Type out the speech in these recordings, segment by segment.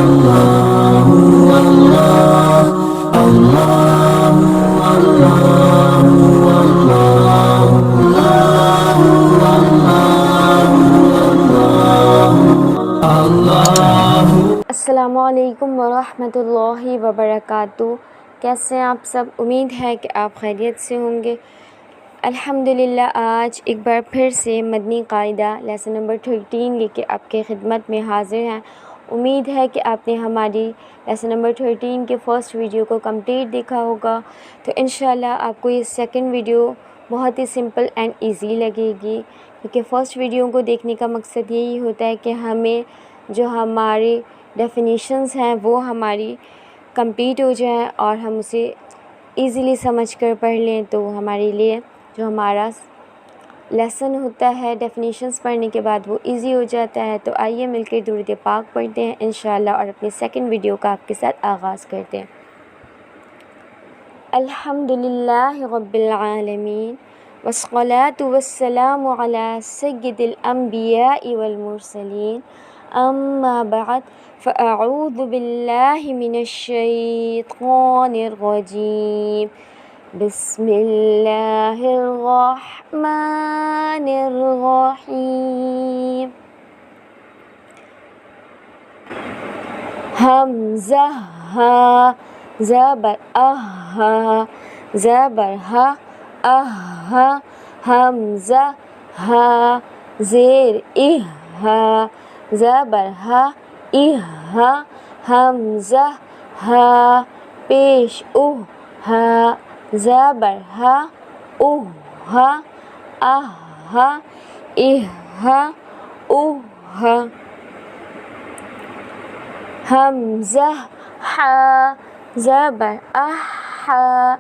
अस्सलामुअलैकुम वरहमतुल्लाहि वबरकातुहू। कैसे हैं आप सब? उम्मीद है कि आप खैरियत से होंगे। अल्हम्दुलिल्लाह आज एक बार फिर से मदनी कायदा लेसन नंबर 13 लेके आपके खिदमत में हाज़िर हैं। उम्मीद है कि आपने हमारी लेसन नंबर 13 के फ़र्स्ट वीडियो को कंप्लीट देखा होगा। तो इंशाल्लाह आपको ये सेकंड वीडियो बहुत ही सिंपल एंड इजी लगेगी, क्योंकि फ़र्स्ट वीडियो को देखने का मकसद यही होता है कि हमें जो हमारी डेफिनेशंस हैं वो हमारी कंप्लीट हो जाए और हम उसे इजीली समझ कर पढ़ लें, तो हमारे लिए जो हमारा लेसन होता है डेफिनेशंस पढ़ने के बाद वो इजी हो जाता है। तो आइए मिलकर दुरूद पाक पढ़ते हैं इंशाल्लाह और अपनी सेकंड वीडियो का आपके साथ आगाज़ करते हैं। अल्हम्दुलिल्लाहि रब्बिल आलमीन वस्सलातु वस्सलामु अला सय्यिदिल अंबियाइ वल मुरसलीन अम्मा बाद फ़अऊज़ु बिल्लाहि मिनश शैतानिर रजीम बिस्मिल्लाहिर रहमानिर रहीम। हमज़ा हा ज़बर अहा ज़बर हा अहा हमज़ा हा ज़ेर इहा ज़बर हा इहा हमज़ा हा पेश उहा ज़बर हा उहा आहा इहा उहा हमज़ा हा ज़बर आहा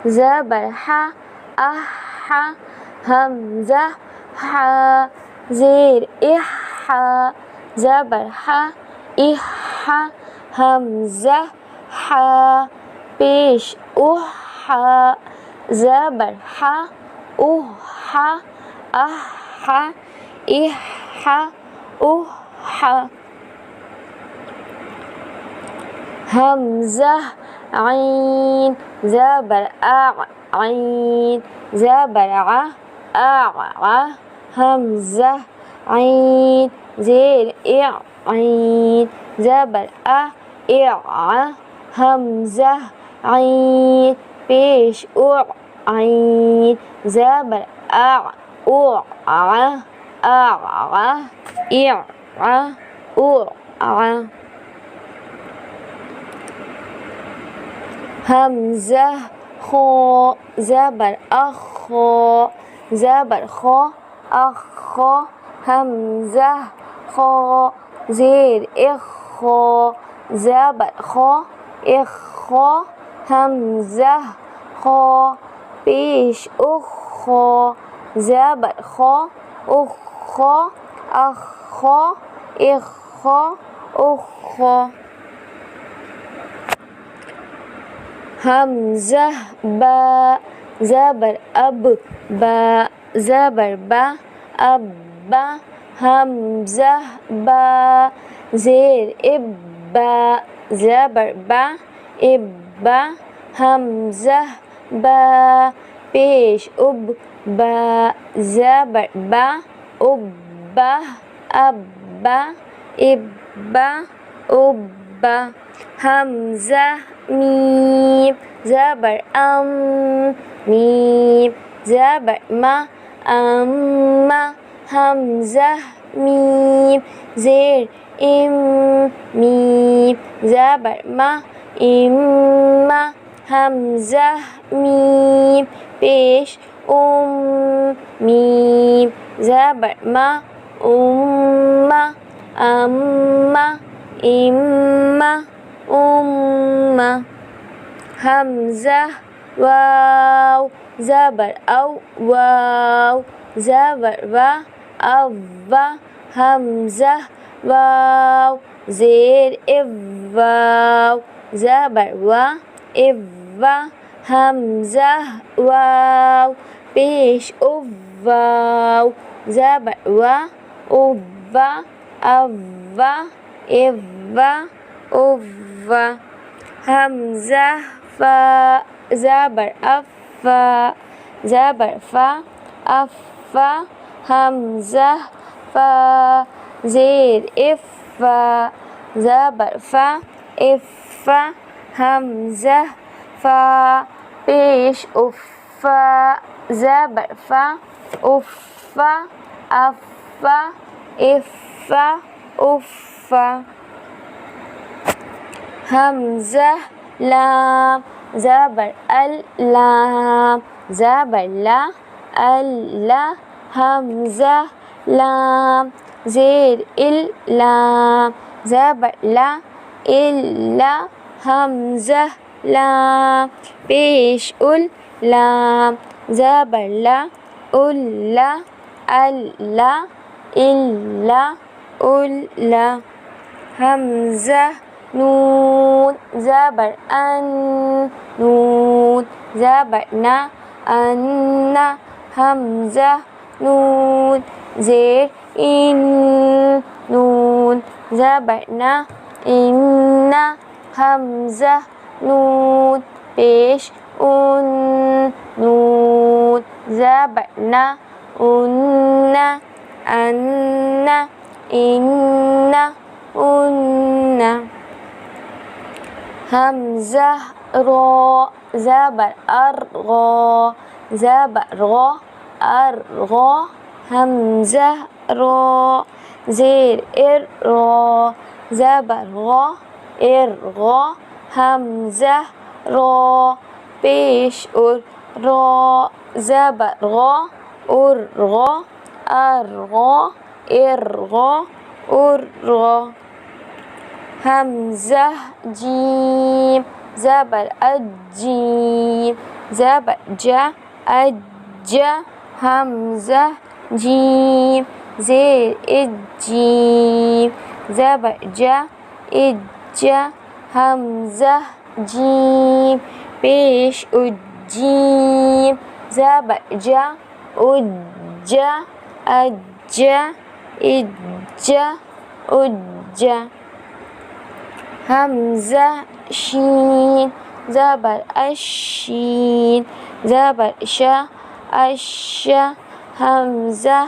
ज़बर हा आहा हमज़ा हा ज़ेर इहा ज़बर हा इहा हमज़ा हा पेश उहा ज़बर हा उहा आहा इहा उहा हमज़ा आइन ज़बर आइन ज़बर आ हमज़ा आइन ज़ेर आइन ज़बर आ हमज़ा आइन पेश आइन ज़बर आ हमज़ा खो ज़बर अखो ज़बर खो अखो हमज़ा खो ज़ेर इखो ज़बर खो इखो हमज़ा खो पेश उखो ज़बर खो उखो अखो इखो उखो हमज़ा बा ज़बर अब बा ज़बर बा अब्बा हमज़ा बा ज़ेर इब्बा ज़बर बा इब्बा हमज़ा बा पेश उब्बा ज़बर बा उब्बा अब्बा इब्बा उब्बा हमज़ा मीम ज़बर मीम ज़बर मा अम्मा हमज़ा मीम ज़ेर मीम ज़बर मा इम्मा हमज़ा मीम पेश मीम ज़बर मा उम्मा अम्मा इम्मा उम्मा हमज़ा वाव ज़बर वाव ज़बर वा अव्वा हमज़ा वाव ज़ेर इव्वाव ज़बर वा इव्वा हमज़ा वाव पेश उव्वाव ज़बर वा उव्वा अव्वा इव्वा उव्वा। हमज़ा फ़ा ज़बर अफ़्फ़ा ज़बर फ़ा अफ़्फ़ा। हमज़ा फ़ा ज़ेर इफ़्फ़ा ज़बर फ़ा इफ़्फ़ा। हमज़ा फ़ा पेश उफ़्फ़ा ज़बर फ़ा उफ़्फ़ा अफ़्फ़ा इफ़्फ़ा उफ़्फ़ा। हमज़ा लाम ज़बर अल लाम ज़बर ला अल्ला। हमज़ा लाम ज़ेर इल लाम ज़बर ला इल्ला। हमज़ा लाम पेश उल लाम ज़बर ला उल्ला अल्ला इल्ला उल्ला। हमज़ा नून ज़बर अन नून ज़बर ना अन्ना। हमज़ा नून ज़ेर इन नून ज़बर ना इन्ना। हमज़ा नून पेश उन नून ज़बर ना उन्ना अन्ना इन्ना उन्ना। हमज़ा रो ज़बर अर गो ज़बर गो अर गो। हमज़ा रो ज़ेर इर रो ज़बर गो इर गो। हमज़ा रो पेश उर रो ज़बर गो उर गो अर गो इर गो उर गो। हमज़ा जीम ज़बर अज्जीम ज़बर जा अज्जा। हमज़ा जीम ज़ेर इज्जीम ज़बर जा इज्जा। हमज़ा जीम पेश उज्जीम ज़बर जा उज्जा अज्जा इज्जा उज्जा। हमज़ा शीन ज़बर अशीन ज़बर शा अशा। हमज़ा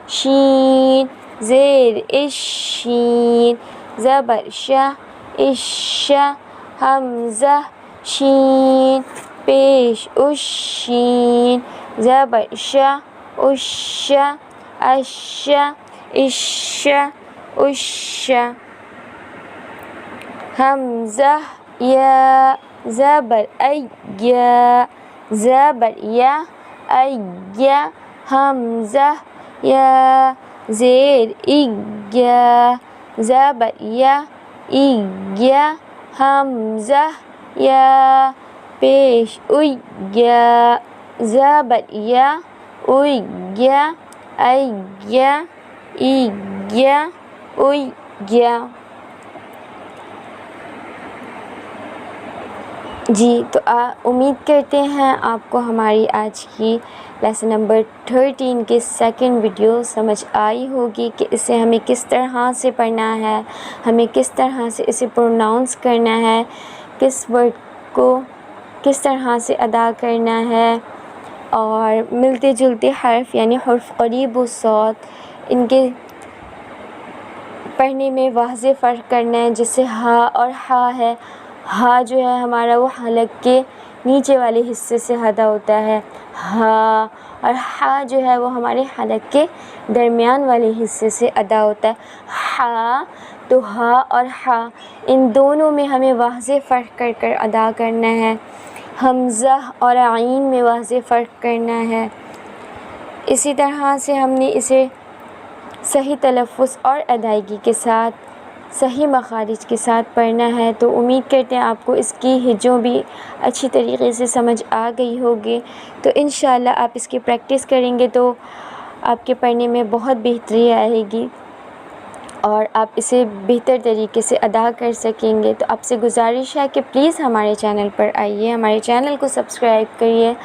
शीन ज़ेर इश्शीन ज़बर शा इश्शा। हमज़ा शीन पेश उश्शीन ज़बर शा उश्शा अश्शा इश्शा उश्शा। हमज़ा या ज़बर अय्या ज़बर या अय्या। हमज़ा या ज़ेर इग्या ज़बर या इग्या। हमज़ा या पेश उय्या ज़बर या उय्या अय्या इग्या उय्या। जी तो उम्मीद करते हैं आपको हमारी आज की लेसन नंबर 13 की सेकंड वीडियो समझ आई होगी कि इसे हमें किस तरह से पढ़ना है, हमें किस तरह से इसे प्रोनाउंस करना है, किस वर्ड को किस तरह से अदा करना है और मिलते जुलते हर्फ यानी हर्फ क़रीब व सौत इनके पढ़ने में वाज़े फ़र्क करना है। जैसे हा और हा है, हा जो है हमारा वो हलक के नीचे वाले हिस्से से अदा होता है हा, और हा जो है वो हमारे हलक के दरमियान वाले हिस्से से अदा होता है हा। तो हा और हा इन दोनों में हमें वाज़े फ़र्क कर कर अदा करना है। हमज़ा और आइन में वाज़े फ़र्क करना है। इसी तरह से हमने इसे सही तलफ़्फ़ुज़ और अदायगी के साथ सही मखारिज के साथ पढ़ना है। तो उम्मीद करते हैं आपको इसकी हिज्जों भी अच्छी तरीके से समझ आ गई होगी। तो इंशाअल्लाह आप इसकी प्रैक्टिस करेंगे तो आपके पढ़ने में बहुत बेहतरी आएगी और आप इसे बेहतर तरीके से अदा कर सकेंगे। तो आपसे गुजारिश है कि प्लीज़ हमारे चैनल पर आइए, हमारे चैनल को सब्सक्राइब करिए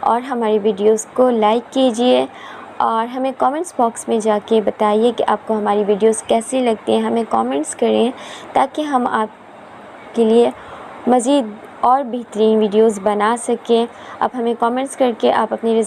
और हमारी वीडियोस को लाइक कीजिए और हमें कमेंट्स बॉक्स में जाके बताइए कि आपको हमारी वीडियोस कैसी लगती हैं। हमें कमेंट्स करें ताकि हम आपके लिए मज़ीद और बेहतरीन वीडियोस बना सकें। आप हमें कमेंट्स करके आप अपनी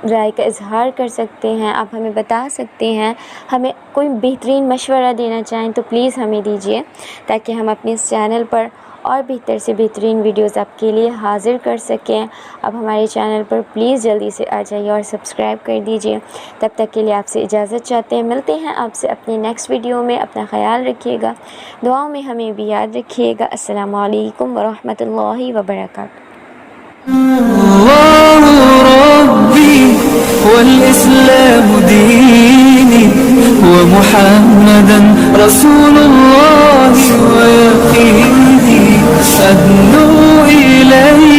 राय का इज़हार कर सकते हैं। आप हमें बता सकते हैं, हमें कोई बेहतरीन मशवरा देना चाहें तो प्लीज़ हमें दीजिए, ताकि हम अपने इस चैनल पर और बेहतर से बेहतरीन वीडियोस आपके लिए हाज़िर कर सकें। अब हमारे चैनल पर प्लीज़ जल्दी से आ जाइए और सब्सक्राइब कर दीजिए। तब तक के लिए आपसे इजाज़त चाहते हैं। मिलते हैं आपसे अपने नेक्स्ट वीडियो में। अपना ख़याल रखिएगा, दुआओं में हमें भी याद रखिएगा। अस्सलामु अलैकुम वरहमतुल्लाहि वबरकातुहू। والإسلام ديني ومحمدا رسول الله ويقيني أدنو إليه